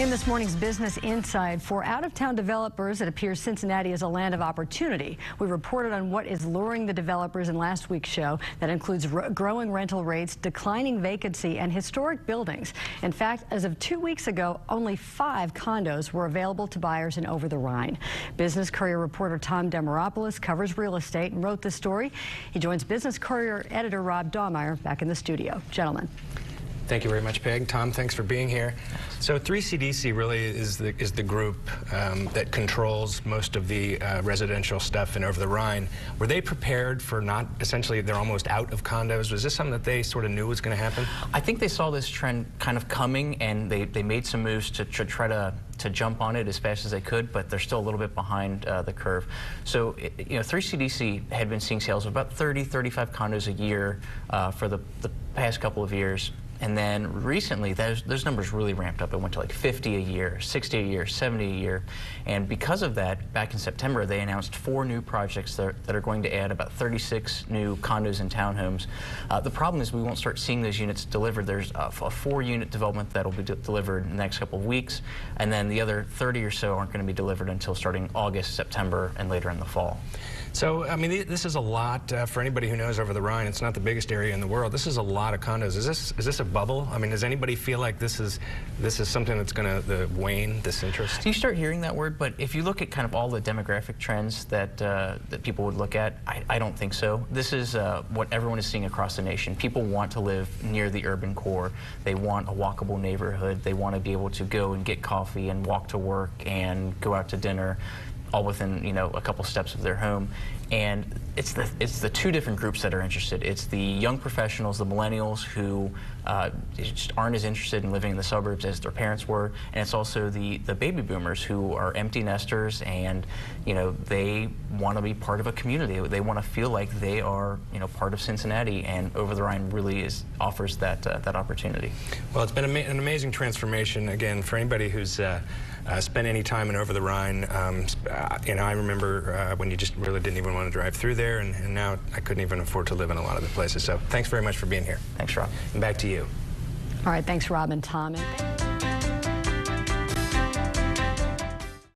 In this morning's Business Insight, for out-of-town developers, it appears Cincinnati is a land of opportunity. We reported on what is luring the developers in last week's show. That includes growing rental rates, declining vacancy, and historic buildings. In fact, as of 2 weeks ago, only 5 condos were available to buyers in Over the Rhine. Business Courier reporter Tom Demeropoulos covers real estate and wrote this story. He joins Business Courier editor Rob Dahmeyer back in the studio. Gentlemen. Thank you very much, Peg. Tom, thanks for being here. So 3CDC really is the group that controls most of the residential stuff in Over the Rhine. Were they prepared for not, essentially, they're almost out of condos? Was this something that they sort of knew was going to happen? I think they saw this trend kind of coming, and they made some moves to try to jump on it as fast as they could, but they're still a little bit behind the curve. So, 3CDC had been seeing sales of about 30, 35 condos a year for the past couple of years. And then recently, those numbers really ramped up. It went to like 50 a year, 60 a year, 70 a year. And because of that, back in September, they announced 4 new projects that are going to add about 36 new condos and townhomes. The problem is we won't start seeing those units delivered. There's a 4-unit development that will be delivered in the next couple of weeks. And then the other 30 or so aren't going to be delivered until starting August, September, and later in the fall. So, I mean, this is a lot for anybody who knows Over the Rhine. It's not the biggest area in the world. This is a lot of condos. Is this a bubble? I mean, does anybody feel like this is something that's going to wane, this interest? You start hearing that word, but if you look at kind of all the demographic trends that people would look at, I don't think so. This is what everyone is seeing across the nation. People want to live near the urban core. They want a walkable neighborhood. They want to be able to go and get coffee and walk to work and go out to dinner, all within, a couple steps of their home. And it's the 2 different groups that are interested. It's the young professionals, the millennials, who just aren't as interested in living in the suburbs as their parents were, and it's also the baby boomers who are empty nesters, and they want to be part of a community. They want to feel like they are part of Cincinnati, and Over the Rhine really offers that opportunity. Well, it's been an amazing transformation. Again, for anybody who's spent any time in Over the Rhine, I remember when you just really didn't even want to drive through there, and now I couldn't even afford to live in a lot of the places. So thanks very much for being here. Thanks, Rob. And back to you. All right, thanks, Rob and Tom.